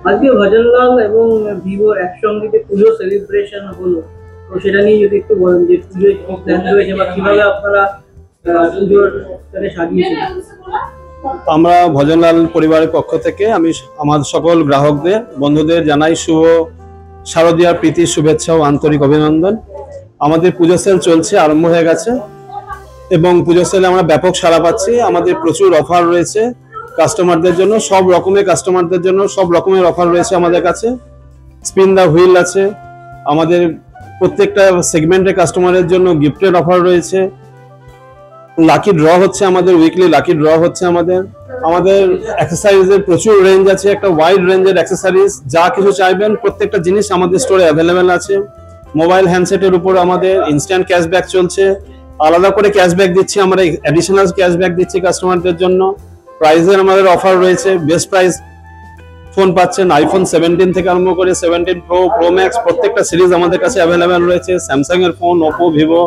আজকে ভজনলাল এবং ভিভোর একসঙ্গে যে পুজো সেলিব্রেশন হলো, তো সেটা নিয়ে যদি একটু বলেন যে পুজোয় কি প্ল্যান রয়েছে বা কিভাবে আপনারা পুজোর সাজিয়েছেন। আমরা ভজনলাল পরিবারের পক্ষ থেকে আমি আমার সকল গ্রাহকদের বন্ধুদের জানাই শুভ শারদীয়ার প্রীতি শুভেচ্ছা ও আন্তরিক অভিনন্দন। আমাদের পুজো সেল চলছে, আরম্ভ হয়ে গেছে এবং পুজো সেলে আমরা ব্যাপক সাড়া পাচ্ছি। আমাদের প্রচুর অফার রয়েছে কাস্টমারদের জন্য, সব রকমের কাস্টমারদের জন্য সব রকমের অফার রয়েছে আমাদের কাছে। স্পিন দা হুইল আছে, আমাদের প্রত্যেকটা সেগমেন্টের কাস্টমারের জন্য গিফটের অফার রয়েছে। লাকি ড্র হচ্ছে, আমাদের উইকলি লাকি ড্র হচ্ছে। আমাদের অ্যাক্সেসরিজের প্রচুর রেঞ্জ আছে, একটা ওয়াইড রেঞ্জের অ্যাক্সেসরিজ, যা কিছু চাইবেন প্রত্যেকটা জিনিস আমাদের স্টোরে অ্যাভেলেবেল আছে। মোবাইল হ্যান্ডসেটের উপর আমাদের ইনস্ট্যান্ট ক্যাশব্যাক চলছে, আলাদা করে ক্যাশব্যাক দিচ্ছি আমরা, অ্যাডিশনাল ক্যাশব্যাক দিচ্ছি কাস্টমারদের জন্য। প্রাইসের আমাদের অফার রয়েছে, বেস্ট প্রাইস ফোন পাচ্ছেন। আইফোন 17 থেকে আরম্ভ করে 17 প্রো, প্রো ম্যাক্স প্রত্যেকটা সিরিজ আমাদের কাছে অ্যাভেলেবেল রয়েছে। স্যামসাং এর ফোন, ওপো, ভিভো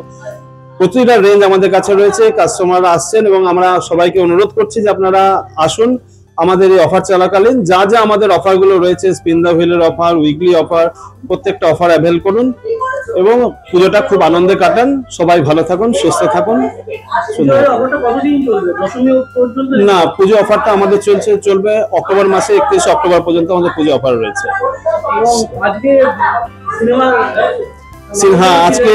প্রতিটা রেঞ্জ আমাদের কাছে রয়েছে। কাস্টমাররা আসছেন এবং আমরা সবাইকে অনুরোধ করছি যে আপনারা আসুন আমাদের এই অফার চলাকালীন। যা যা আমাদের অফারগুলো রয়েছে, স্পিন দা হুইলের অফার, উইকলি অফার, প্রত্যেকটা অফার অ্যাভেল করুন এবং পুজোটা খুব আনন্দে কাটান। সবাই ভালো থাকুন, সুস্থ থাকুন, সুন্দর। না, পুজো অফারটা আমাদের চলবে অক্টোবর মাসে, 31 অক্টোবর পর্যন্ত আমাদের পুজো অফার রয়েছে। হ্যাঁ, আজকে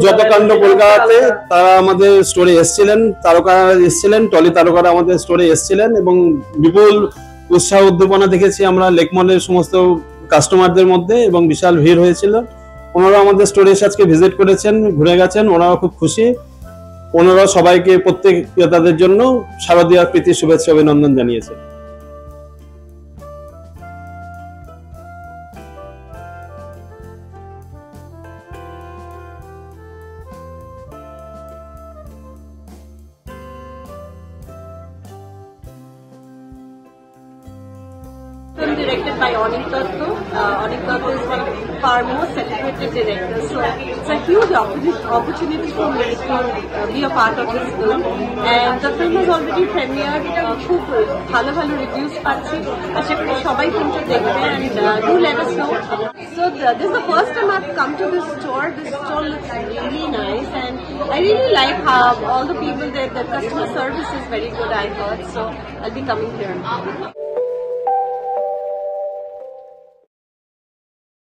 যতকাণ্ড কলকাতাতে তারা আমাদের স্টোরে এসেছিলেন, তারকারা এসেছিলেন, টলি তারকারা আমাদের স্টোরে এসেছিলেন এবং বিপুল উৎসাহ উদ্দীপনা দেখেছি আমরা লেকমলের সমস্ত কাস্টমারদের মধ্যে এবং বিশাল ভিড় হয়েছিল। ওনারা আমাদের স্টোরে এসে আজকে ভিজিট করেছেন, ঘুরে গেছেন, ওনারা খুব খুশি। ওনারা সবাইকে প্রত্যেক ক্রেতাদের জন্য শারদীয়ার প্রীতি শুভেচ্ছা অভিনন্দন জানিয়েছেন। Directed by Anik Datta. Anik Datta is one of our most celebrated directors, so it's a huge opportunity for me to be a part of this film. And the film has already premiered. খুব ভালো ভালো reviews পাচ্ছি, আশা করি সবাই ফিল্মটা দেখবে and do let us know. So this is the first time I've come to this store. This store looks really nice and I really like how all the people there, the customer service is very good, I heard, so I'll be coming here.